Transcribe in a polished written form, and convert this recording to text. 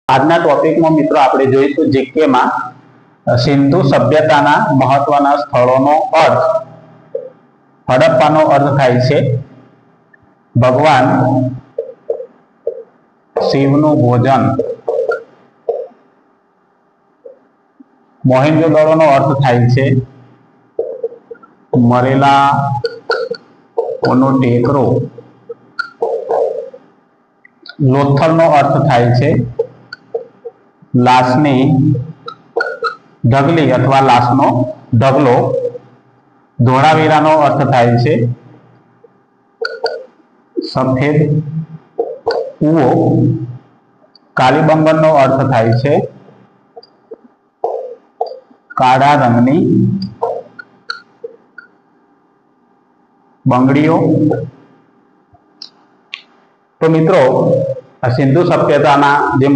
આજના ટોપિકમાં મિત્રો આપણે જોઈશું જીકેમાં સિંધુ સભ્યતાના મહત્વના સ્થળોનો અર્થ. હડપ્પાનો અર્થ થાય છે ભગવાન શિવનું ભોજન. મોહેંજો-દડોનો અર્થ થાય છે મરેલા નો ટેકરો. લોથલનો અર્થ થાય છે લાશની ઢગલી અથવા લાશનો ઢગલો. ધોળાવીરાનો અર્થ થાય છે સફેદ કૂવો. કાલીબંગનનો અર્થ થાય છે કાળા રંગની બંગડીઓ. તો મિત્રો સિંધુ સભ્યતાના જે